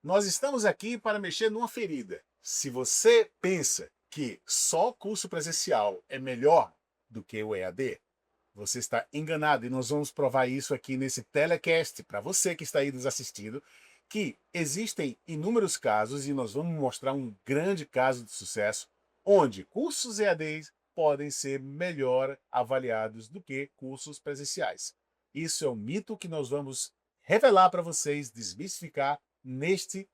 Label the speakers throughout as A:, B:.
A: Nós estamos aqui para mexer numa ferida. Se você pensa que só o curso presencial é melhor do que o EAD, você está enganado e nós vamos provar isso aqui nesse telecast para você que está aí nos assistindo, que existem inúmeros casos e nós vamos mostrar um grande caso de sucesso onde cursos EADs podem ser melhor avaliados do que cursos presenciais. Isso é um mito que nós vamos revelar para vocês, desmistificar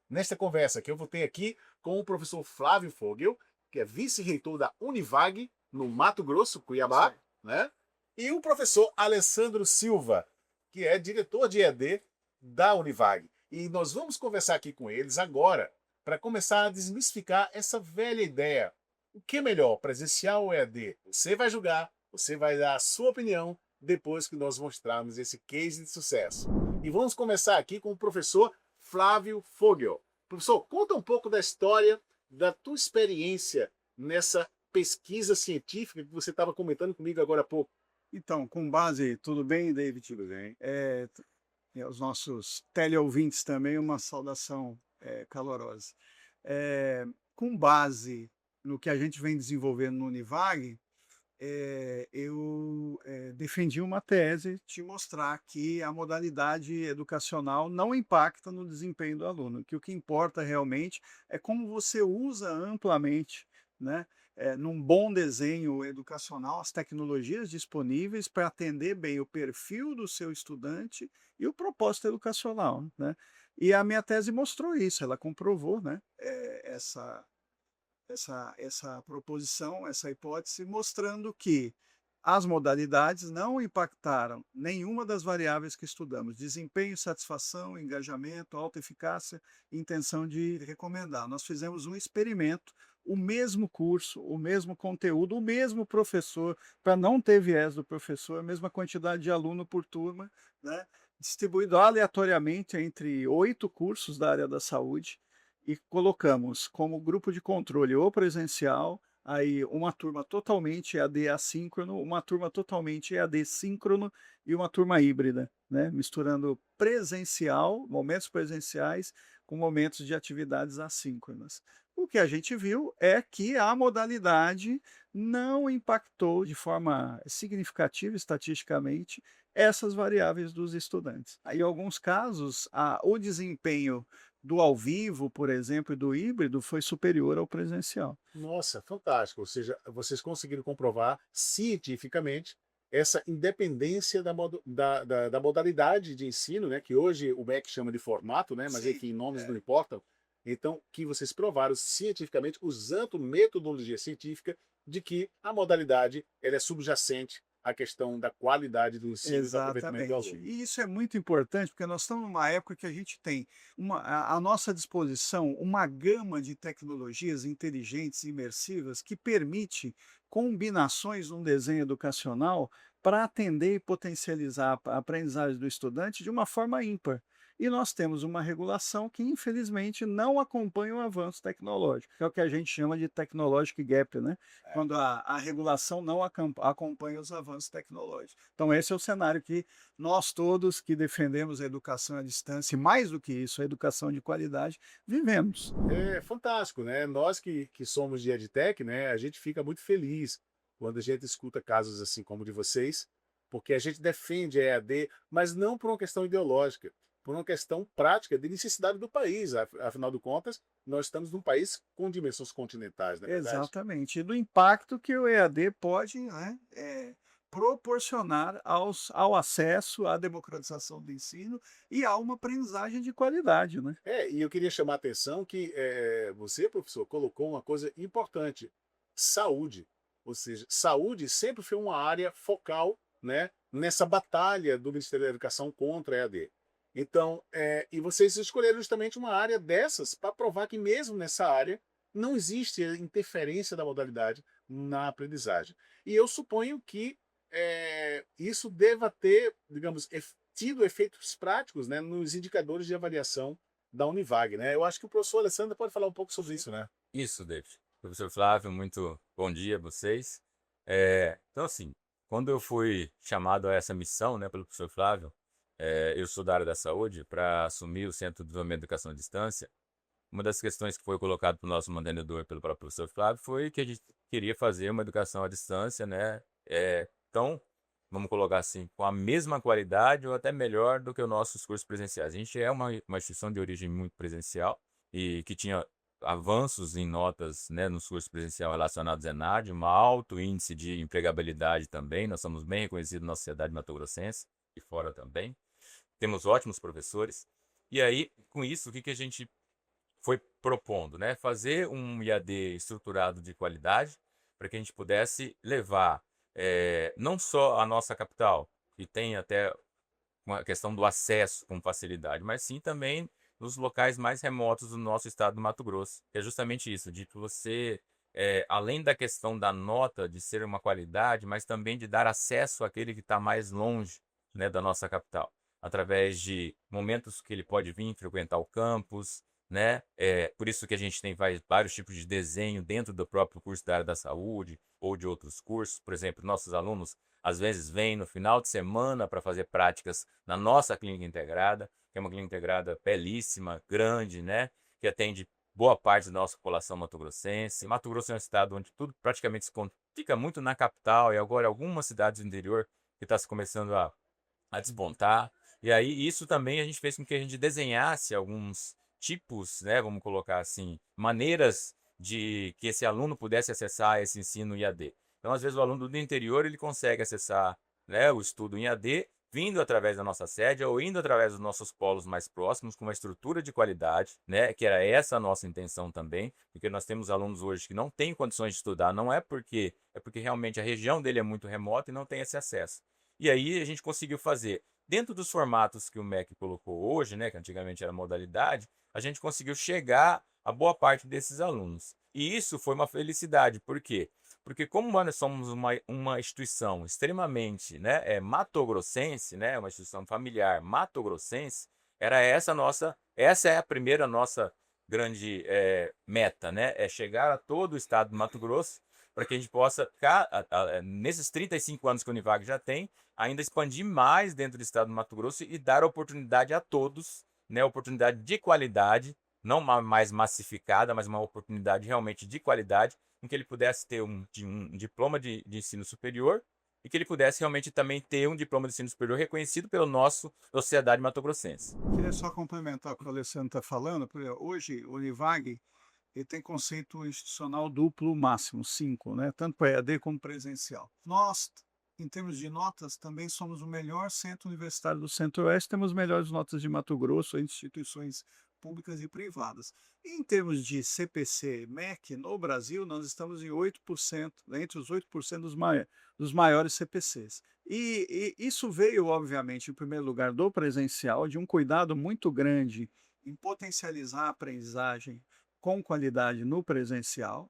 A: nesta conversa que eu vou ter aqui com o professor Flávio Fogel, que é vice-reitor da Univag, no Mato Grosso, Cuiabá, né? E o professor Alessandro Silva, que é diretor de EAD da Univag. E nós vamos conversar aqui com eles agora para começar a desmistificar essa velha ideia. O que é melhor, presencial ou EAD? Você vai julgar, você vai dar a sua opinião depois que nós mostrarmos esse case de sucesso. E vamos começar aqui com o professor Flávio Fogel. Professor, conta um pouco da história, da tua experiência nessa pesquisa científica que você estava comentando comigo agora há pouco.
B: Então, com base, tudo bem, David?
A: Tudo bem?
B: E aos nossos teleouvintes também, uma saudação calorosa. Com base no que a gente vem desenvolvendo no Univag, eu defendi uma tese de mostrar que a modalidade educacional não impacta no desempenho do aluno, que o que importa realmente é como você usa amplamente, né, num bom desenho educacional, as tecnologias disponíveis para atender bem o perfil do seu estudante e o propósito educacional, né? E a minha tese mostrou isso, ela comprovou, né, essa proposição, essa hipótese, mostrando que as modalidades não impactaram nenhuma das variáveis que estudamos: desempenho, satisfação, engajamento, autoeficácia e intenção de recomendar. Nós fizemos um experimento, o mesmo curso, o mesmo conteúdo, o mesmo professor, para não ter viés do professor, a mesma quantidade de aluno por turma, né, distribuído aleatoriamente entre 8 cursos da área da saúde, e colocamos como grupo de controle o presencial, aí uma turma totalmente EAD assíncrono, uma turma totalmente EAD síncrono e uma turma híbrida, né, misturando presencial, momentos presenciais, com momentos de atividades assíncronas. O que a gente viu é que a modalidade não impactou de forma significativa estatisticamente essas variáveis dos estudantes. Aí, em alguns casos, o desempenho do ao vivo, por exemplo, e do híbrido foi superior ao presencial.
A: Nossa, fantástico. Ou seja, vocês conseguiram comprovar cientificamente essa independência da modalidade de ensino, né, que hoje o MEC chama de formato, né, mas
B: Sim,
A: enfim, nomes não
B: é.
A: importam. Então, que vocês provaram cientificamente, usando metodologia científica, de que a modalidade ela é subjacente à questão da qualidade do ensino e do aproveitamento do
B: Exatamente.
A: aluno.
B: E isso é muito importante, porque nós estamos numa época que a gente tem à nossa disposição uma gama de tecnologias inteligentes e imersivas que permite combinações num desenho educacional para atender e potencializar a aprendizagem do estudante de uma forma ímpar. E nós temos uma regulação que, infelizmente, não acompanha o avanço tecnológico, que é o que a gente chama de technologic gap, né? Quando a regulação não acompanha os avanços tecnológicos. Então, esse é o cenário que nós todos que defendemos a educação à distância, e mais do que isso, a educação de qualidade, vivemos.
A: É fantástico, né? Nós que somos de EdTech, né, a gente fica muito feliz quando a gente escuta casos assim como o de vocês, porque a gente defende a EAD, mas não por uma questão ideológica, por uma questão prática de necessidade do país. Afinal de contas, nós estamos num país com dimensões continentais, não é verdade?
B: Exatamente. E do impacto que o EAD pode, né, proporcionar ao acesso, à democratização do ensino e a uma aprendizagem de qualidade, né?
A: E eu queria chamar a atenção que você, professor, colocou uma coisa importante: saúde. Ou seja, saúde sempre foi uma área focal, né, nessa batalha do Ministério da Educação contra a EAD. Então, e vocês escolheram justamente uma área dessas para provar que mesmo nessa área não existe interferência da modalidade na aprendizagem. E eu suponho que isso deva ter, digamos, tido efeitos práticos, né, nos indicadores de avaliação da Univag, né? Eu acho que o professor Alessandro pode falar um pouco sobre isso, né?
C: Isso, David. Professor Flávio, muito bom dia a vocês. Então, assim, quando eu fui chamado a essa missão, né, pelo professor Flávio, eu sou da área da saúde, para assumir o Centro de Desenvolvimento de Educação à Distância, uma das questões que foi colocado para o nosso mantenedor pelo próprio professor Flávio foi que a gente queria fazer uma educação à distância, né? Então, vamos colocar assim, com a mesma qualidade ou até melhor do que os nossos cursos presenciais. A gente é uma instituição de origem muito presencial e que tinha avanços em notas, né, nos cursos presenciais relacionados à ENAD, um alto índice de empregabilidade também. Nós somos bem reconhecidos na sociedade mato-grossense e fora também. Temos ótimos professores. E aí, com isso, o que a gente foi propondo, né? Fazer um IAD estruturado de qualidade para que a gente pudesse levar não só a nossa capital, que tem até uma questão do acesso com facilidade, mas sim também nos locais mais remotos do nosso estado do Mato Grosso. Que é justamente isso, de você, além da questão da nota, de ser uma qualidade, mas também de dar acesso àquele que está mais longe, né, da nossa capital, através de momentos que ele pode vir frequentar o campus, né? Por isso que a gente tem vários tipos de desenho dentro do próprio curso da área da saúde ou de outros cursos. Por exemplo, nossos alunos às vezes vêm no final de semana para fazer práticas na nossa clínica integrada, que é uma clínica integrada belíssima, grande, né? Que atende boa parte da nossa população mato-grossense. Mato Grosso é um estado onde tudo praticamente fica muito na capital e agora algumas cidades do interior que está se começando a despontar. E aí isso também a gente fez com que a gente desenhasse alguns tipos, né, vamos colocar assim, maneiras de que esse aluno pudesse acessar esse ensino IAD. Então, às vezes o aluno do interior ele consegue acessar, né, o estudo em IAD vindo através da nossa sede ou indo através dos nossos polos mais próximos com uma estrutura de qualidade, né, que era essa a nossa intenção também, porque nós temos alunos hoje que não têm condições de estudar, não é porque realmente a região dele é muito remota e não tem esse acesso. E aí a gente conseguiu fazer dentro dos formatos que o MEC colocou hoje, né, que antigamente era modalidade, a gente conseguiu chegar a boa parte desses alunos. E isso foi uma felicidade, por quê? Porque como nós somos uma instituição extremamente, né, matogrossense, né, uma instituição familiar matogrossense, essa é a primeira nossa grande meta, né, é chegar a todo o estado do Mato Grosso para que a gente possa, nesses 35 anos que a Univag já tem, ainda expandir mais dentro do estado do Mato Grosso e dar oportunidade a todos, né, oportunidade de qualidade, não mais massificada, mas uma oportunidade realmente de qualidade, em que ele pudesse ter um diploma de ensino superior e que ele pudesse realmente também ter um diploma de ensino superior reconhecido pela nossa sociedade mato-grossense.
B: Queria só complementar o que o Alessandro está falando, porque hoje o Univag ele tem conceito institucional duplo máximo, 5, né? Tanto para EAD como presencial. Nós, em termos de notas, também somos o melhor centro universitário do Centro-Oeste, temos melhores notas de Mato Grosso, instituições públicas e privadas. E em termos de CPC MEC, no Brasil, nós estamos em 8%, entre os 8% dos maiores CPCs. E isso veio, obviamente, em primeiro lugar, do presencial, de um cuidado muito grande em potencializar a aprendizagem com qualidade no presencial,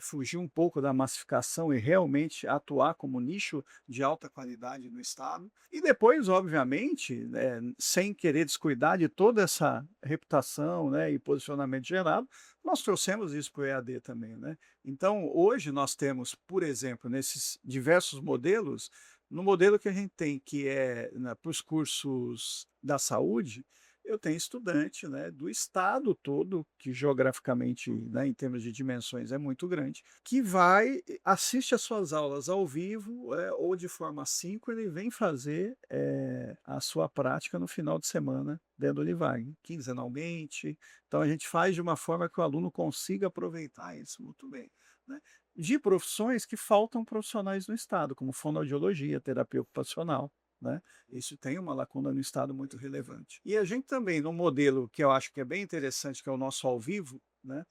B: fugir um pouco da massificação e realmente atuar como nicho de alta qualidade no estado. E depois, obviamente, sem querer descuidar de toda essa reputação, né, e posicionamento gerado, nós trouxemos isso para o EAD também, né? Então, hoje nós temos, por exemplo, nesses diversos modelos, no modelo que a gente tem, que é para os cursos da saúde, eu tenho estudante, né, do estado todo, que geograficamente, né, em termos de dimensões é muito grande, que assiste às suas aulas ao vivo, ou de forma assíncrona e vem fazer a sua prática no final de semana dentro do Univag, quinzenalmente. Então a gente faz de uma forma que o aluno consiga aproveitar isso muito bem, né? De profissões que faltam profissionais no estado, como fonoaudiologia, terapia ocupacional, né? Isso tem uma lacuna no estado muito relevante. E a gente também, no modelo que eu acho que é bem interessante, que é o nosso ao vivo, né?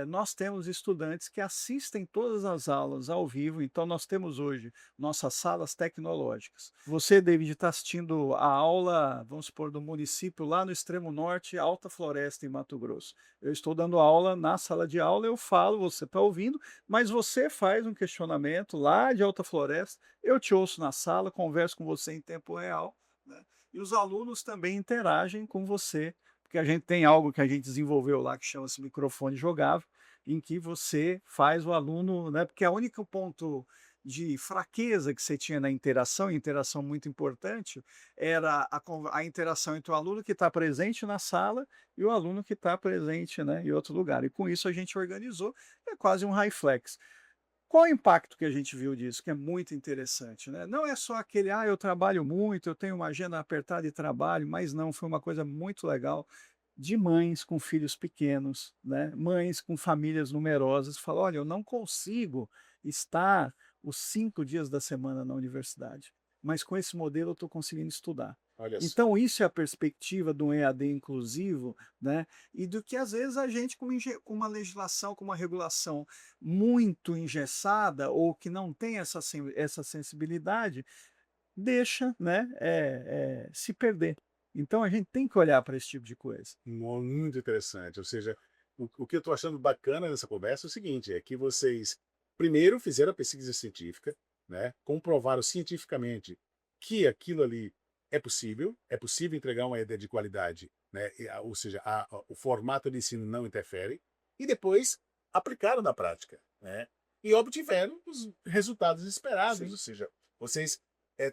B: Nós temos estudantes que assistem todas as aulas ao vivo, então nós temos hoje nossas salas tecnológicas. Você, David, está assistindo a aula, vamos supor, do município lá no extremo norte, Alta Floresta, em Mato Grosso. Eu estou dando aula na sala de aula, eu falo, você está ouvindo, mas você faz um questionamento lá de Alta Floresta, eu te ouço na sala, converso com você em tempo real, né? E os alunos também interagem com você, porque a gente tem algo que a gente desenvolveu lá que chama-se microfone jogável, em que você faz o aluno, né? Porque o único ponto de fraqueza que você tinha na interação, interação muito importante, era a interação entre o aluno que está presente na sala e o aluno que está presente, né, em outro lugar. E com isso a gente organizou, é quase um high flex. Qual o impacto que a gente viu disso? Que é muito interessante, né? Não é só aquele, eu trabalho muito, eu tenho uma agenda apertada de trabalho, mas não, foi uma coisa muito legal de mães com filhos pequenos, né? Mães com famílias numerosas, falam, olha, eu não consigo estar os 5 dias da semana na universidade, mas com esse modelo eu estou conseguindo estudar.
A: Olha só.
B: Então, isso é a perspectiva de um EAD inclusivo, né? E do que às vezes a gente, com uma legislação, com uma regulação muito engessada, ou que não tem essa sensibilidade, deixa, né, se perder. Então a gente tem que olhar para esse tipo de coisa.
A: Muito interessante. Ou seja, o que eu estou achando bacana nessa conversa é o seguinte: é que vocês primeiro fizeram a pesquisa científica, né? Comprovaram cientificamente que aquilo ali é possível entregar uma ideia de qualidade, né? Ou seja, o formato de ensino não interfere, e depois aplicaram na prática, né? E obtiveram os resultados esperados.
B: Sim.
A: Ou seja, vocês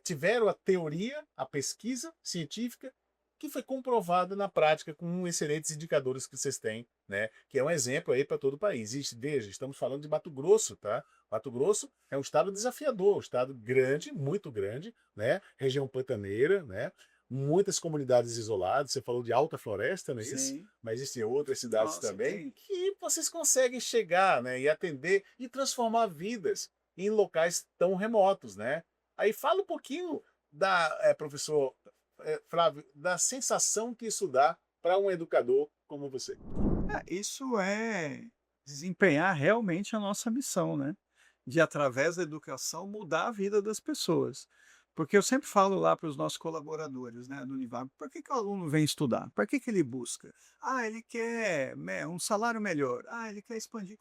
A: tiveram a teoria, a pesquisa científica que foi comprovada na prática com excelentes indicadores que vocês têm, né? Que é um exemplo aí para todo o país. E veja, estamos falando de Mato Grosso, tá? Mato Grosso é um estado desafiador, um estado grande, muito grande, né? Região pantaneira, né? Muitas comunidades isoladas. Você falou de Alta Floresta, não é isso?
B: Sim.
A: Mas existem outras cidades
B: Nossa,
A: também
B: tem.
A: que vocês conseguem chegar, né? E atender e transformar vidas em locais tão remotos, né? Aí fala um pouquinho professor Flávio, da sensação que isso dá para um educador como você.
B: Isso é desempenhar realmente a nossa missão, né? De, através da educação, mudar a vida das pessoas. Porque eu sempre falo lá para os nossos colaboradores, né, do Univag, por que o aluno vem estudar? Para que ele busca? Ele quer um salário melhor. Ele quer expandir.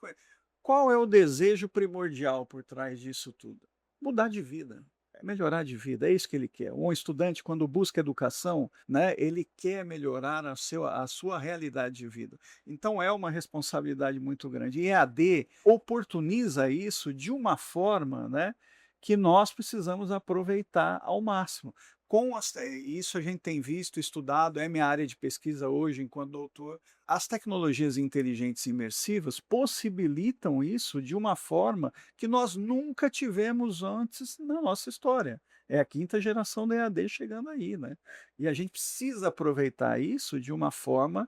B: Qual é o desejo primordial por trás disso tudo? Mudar de vida. Melhorar de vida, é isso que ele quer. Um estudante, quando busca educação, né, ele quer melhorar a sua realidade de vida. Então é uma responsabilidade muito grande. E a EAD oportuniza isso de uma forma, né, que nós precisamos aproveitar ao máximo. Isso a gente tem visto, estudado, é minha área de pesquisa hoje, enquanto doutor. As tecnologias inteligentes imersivas possibilitam isso de uma forma que nós nunca tivemos antes na nossa história. É a quinta geração da EAD chegando aí, né? E a gente precisa aproveitar isso de uma forma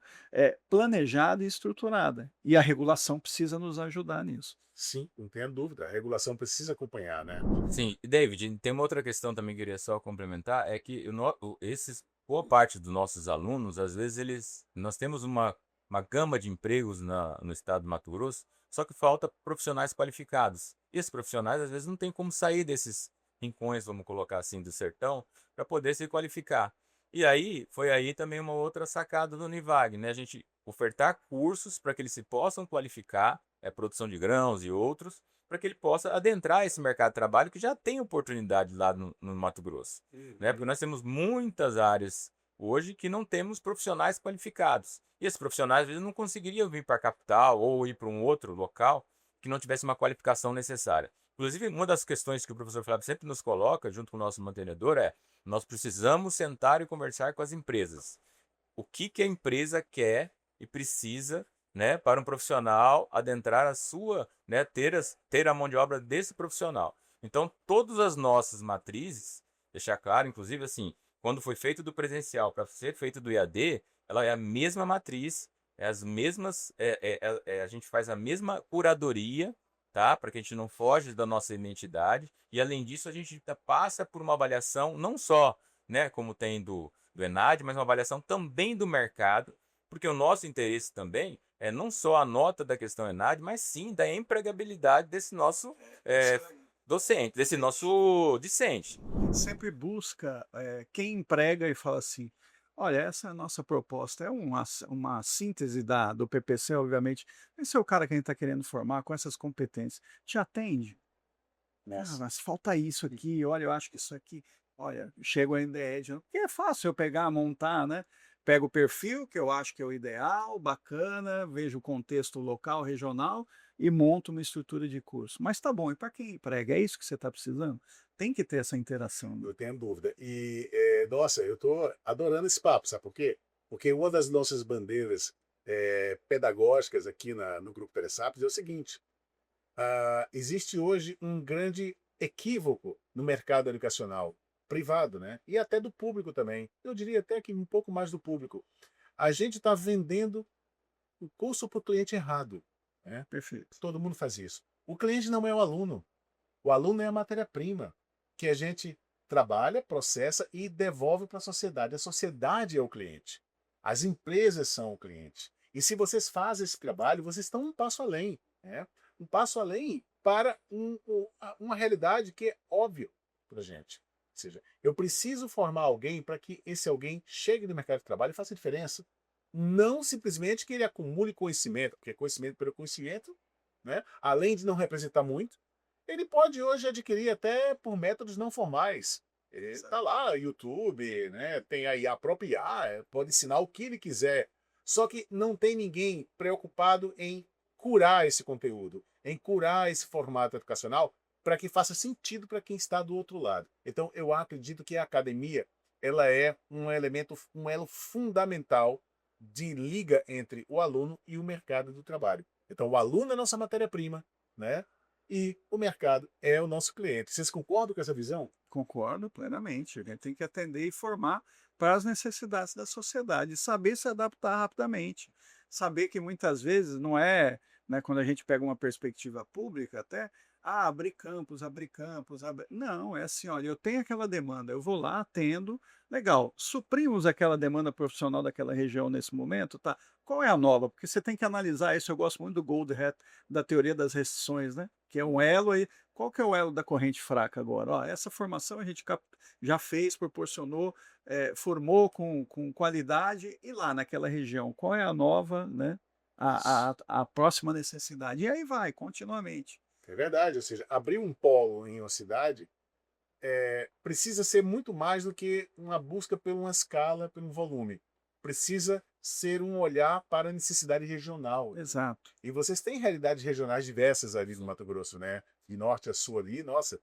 B: planejada e estruturada. E a regulação precisa nos ajudar nisso.
A: Sim, não tenha dúvida. A regulação precisa acompanhar, né?
C: Sim, e David, tem uma outra questão também que eu queria só complementar, é que boa parte dos nossos alunos, às vezes nós temos uma gama de empregos no estado do Mato Grosso, só que falta profissionais qualificados. E esses profissionais, às vezes, não tem como sair desses rincões, vamos colocar assim, do sertão, para poder se qualificar. E aí, foi aí também uma outra sacada do Univag, né? A gente ofertar cursos para que eles se possam qualificar, produção de grãos e outros, para que ele possa adentrar esse mercado de trabalho que já tem oportunidade lá no Mato Grosso, né? Porque nós temos muitas áreas hoje que não temos profissionais qualificados. E esses profissionais às vezes não conseguiriam vir para a capital ou ir para um outro local que não tivesse uma qualificação necessária. Inclusive, uma das questões que o professor Flávio sempre nos coloca, junto com o nosso mantenedor, nós precisamos sentar e conversar com as empresas. O que a empresa quer e precisa, né, para um profissional adentrar a sua, né, ter a mão de obra desse profissional. Então, todas as nossas matrizes, deixar claro, inclusive assim, quando foi feito do presencial para ser feito do EAD, ela é a mesma matriz, é as mesmas, a gente faz a mesma curadoria, tá? Para que a gente não foge da nossa identidade. E além disso, a gente passa por uma avaliação, não só, né, como tem do ENAD, mas uma avaliação também do mercado, porque o nosso interesse também é não só a nota da questão ENAD, mas sim da empregabilidade desse nosso docente, desse nosso discente.
B: Sempre busca quem emprega e fala assim, olha, essa é a nossa proposta, é uma síntese do PPC, obviamente, esse é o cara que a gente está querendo formar com essas competências, te atende? Mas falta isso aqui, olha, eu acho que isso aqui, olha, chego a NDE, porque é fácil eu pegar, montar, né? pego o perfil, que eu acho que é o ideal, bacana, vejo o contexto local, regional e monto uma estrutura de curso. Mas tá bom, e para quem emprega, é isso que você está precisando? Tem que ter essa interação, né?
A: Eu tenho dúvida. E, nossa, eu estou adorando esse papo, sabe por quê? Porque uma das nossas bandeiras pedagógicas aqui no Grupo Telesapiens é o seguinte: existe hoje um grande equívoco no mercado educacional privado, né? E até do público também. Eu diria até que um pouco mais do público. A gente está vendendo o curso para o cliente errado, né?
B: Perfeito.
A: Todo mundo faz isso. O cliente não é o aluno. O aluno é a matéria-prima que a gente trabalha, processa e devolve para a sociedade. A sociedade é o cliente. As empresas são o cliente. E se vocês fazem esse trabalho, vocês estão um passo além, né? Um passo além para uma realidade que é óbvia para a gente. Ou seja, eu preciso formar alguém para que esse alguém chegue no mercado de trabalho e faça diferença. Não simplesmente que ele acumule conhecimento, porque conhecimento pelo conhecimento, né? Além de não representar muito, ele pode hoje adquirir até por métodos não formais. Está lá, YouTube, né? Tem aí a própria IA, pode ensinar o que ele quiser. Só que não tem ninguém preocupado em curar esse conteúdo, em curar esse formato educacional para que faça sentido para quem está do outro lado. Então, eu acredito que a academia ela é um elemento, um elo fundamental de liga entre o aluno e o mercado do trabalho. Então, o aluno é nossa matéria-prima, né? E o mercado é o nosso cliente. Vocês concordam com essa visão?
B: Concordo plenamente. A gente tem que atender e formar para as necessidades da sociedade, saber se adaptar rapidamente, saber que muitas vezes não é, né, quando a gente pega uma perspectiva pública até, abrir campos, abrir campos, não, é assim, olha, eu tenho aquela demanda, eu vou lá, atendo, legal, suprimos aquela demanda profissional daquela região nesse momento, tá? Qual é a nova? Porque você tem que analisar isso, eu gosto muito do Goldhat, da teoria das restrições, né? Que é um elo aí. Qual que é o elo da corrente fraca agora? Ó, essa formação a gente já fez, proporcionou, formou com qualidade, e lá naquela região, qual é a nova, né? A próxima necessidade. E aí vai, continuamente.
A: É verdade, ou seja, abrir um polo em uma cidade precisa ser muito mais do que uma busca por uma escala, por um volume. Precisa ser um olhar para a necessidade regional.
B: Exato.
A: E vocês têm realidades regionais diversas ali no Mato Grosso, né? De norte a sul ali, nossa,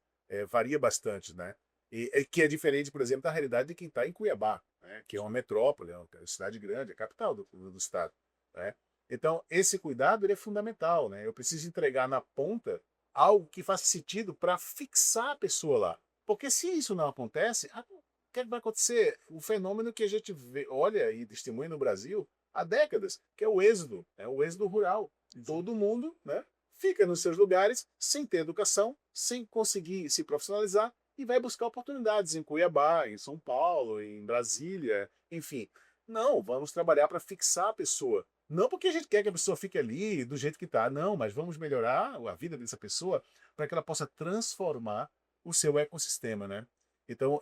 A: varia bastante, né? E que é diferente, por exemplo, da realidade de quem está em Cuiabá, né? Que é uma metrópole, é uma cidade grande, é a capital do estado, né? Então, esse cuidado ele é fundamental, né? Eu preciso entregar na ponta algo que faça sentido para fixar a pessoa lá. Porque se isso não acontece, o que é que vai acontecer? O fenômeno que a gente olha e testemunha no Brasil há décadas, que é o êxodo rural. Todo mundo, né, fica nos seus lugares sem ter educação, sem conseguir se profissionalizar e vai buscar oportunidades em Cuiabá, em São Paulo, em Brasília, enfim. Não, vamos trabalhar para fixar a pessoa. Não porque a gente quer que a pessoa fique ali do jeito que está, não, mas vamos melhorar a vida dessa pessoa para que ela possa transformar o seu ecossistema, né? Então,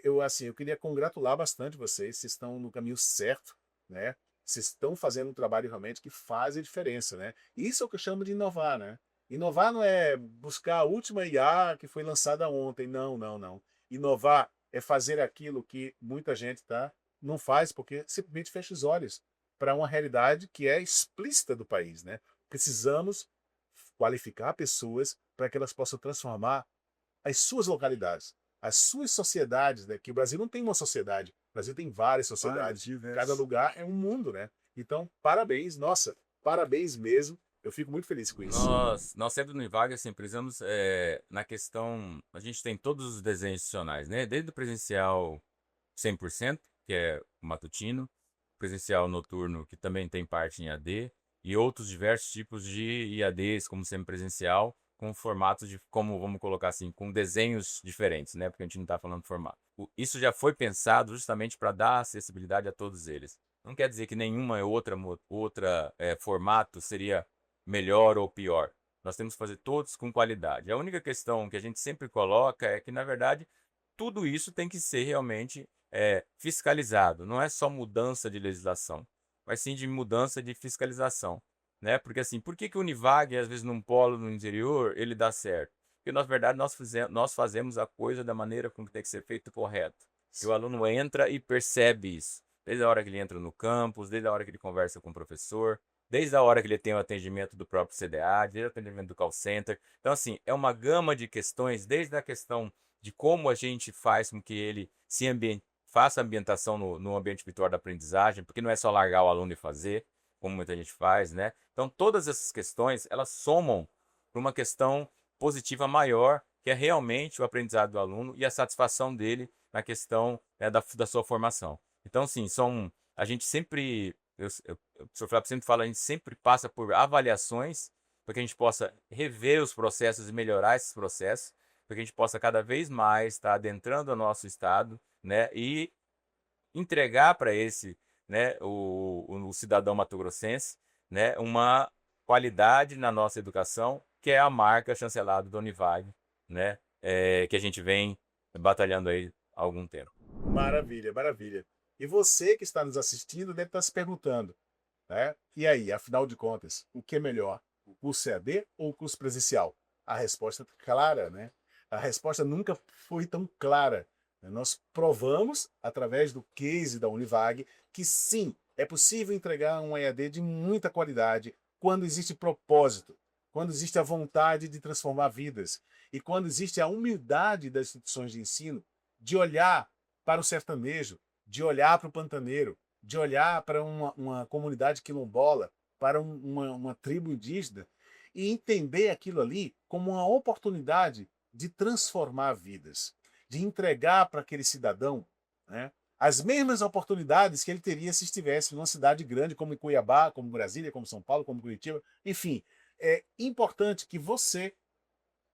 A: eu queria congratular bastante vocês estão no caminho certo, né? Vocês estão fazendo um trabalho realmente que faz a diferença, né? Isso é o que eu chamo de inovar, né? Inovar não é buscar a última IA que foi lançada ontem, não, não, não. Inovar é fazer aquilo que muita gente não faz porque simplesmente fecha os olhos para uma realidade que é explícita do país, né? Precisamos qualificar pessoas para que elas possam transformar as suas localidades, as suas sociedades, né? Que o Brasil não tem uma sociedade, o Brasil tem várias sociedades. Cada lugar é um mundo, né? Então, parabéns, nossa, parabéns mesmo. Eu fico muito feliz com isso.
C: Nós sempre no Invag, assim, precisamos, na questão, a gente tem todos os desenhos institucionais, né? Desde o presencial 100%, que é o matutino, presencial noturno, que também tem parte em AD, e outros diversos tipos de IADs, como semipresencial, com formatos de, como vamos colocar assim, com desenhos diferentes, né? Porque a gente não está falando formato. Isso já foi pensado justamente para dar acessibilidade a todos eles. Não quer dizer que nenhuma outra formato seria melhor ou pior. Nós temos que fazer todos com qualidade. A única questão que a gente sempre coloca é que, na verdade, tudo isso tem que ser realmente fiscalizado. Não é só mudança de legislação, mas sim de mudança de fiscalização. Né? Porque assim, por que o Univag, às vezes num polo no interior, ele dá certo? Porque, na verdade, nós fazemos a coisa da maneira como tem que ser feito correto. Que o aluno entra e percebe isso. desde a hora que ele entra no campus, desde a hora que ele conversa com o professor, desde a hora que ele tem o atendimento do próprio CDA, desde o atendimento do call center. Então, assim, é uma gama de questões, desde a questão de como a gente faz com que ele faça a ambientação no ambiente virtual da aprendizagem, porque não é só largar o aluno e fazer, como muita gente faz, né? Então, todas essas questões, elas somam para uma questão positiva maior, que é realmente o aprendizado do aluno e a satisfação dele na questão, né, da sua formação. Então, sim, a gente sempre, o professor Flávio sempre fala, a gente sempre passa por avaliações para que a gente possa rever os processos e melhorar esses processos, para que a gente possa cada vez mais estar adentrando o nosso estado, né, e entregar para esse, né, o cidadão mato-grossense, né, uma qualidade na nossa educação, que é a marca chancelada da Univag, né, que a gente vem batalhando aí há algum tempo.
A: Maravilha, maravilha. E você que está nos assistindo deve estar se perguntando, né? E aí, afinal de contas, o que é melhor? O curso EAD ou o curso presencial? A resposta é clara, né? A resposta nunca foi tão clara. Nós provamos, através do case da Univag, que sim, é possível entregar um EAD de muita qualidade quando existe propósito, quando existe a vontade de transformar vidas e quando existe a humildade das instituições de ensino de olhar para o sertanejo, de olhar para o pantaneiro, de olhar para uma comunidade quilombola, para uma tribo indígena e entender aquilo ali como uma oportunidade de transformar vidas, de entregar para aquele cidadão, né, as mesmas oportunidades que ele teria se estivesse numa cidade grande como Cuiabá, como Brasília, como São Paulo, como Curitiba. Enfim, é importante que você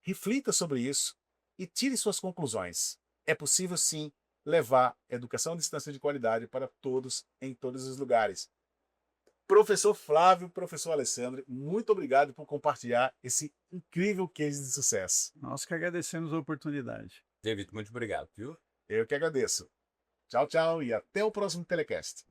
A: reflita sobre isso e tire suas conclusões. É possível, sim, levar educação à distância de qualidade para todos, em todos os lugares. Professor Flávio, professor Alessandro, muito obrigado por compartilhar esse incrível case de sucesso.
B: Nós que agradecemos a oportunidade.
C: David, muito obrigado, viu?
A: Eu que agradeço. Tchau, tchau e até o próximo telecast.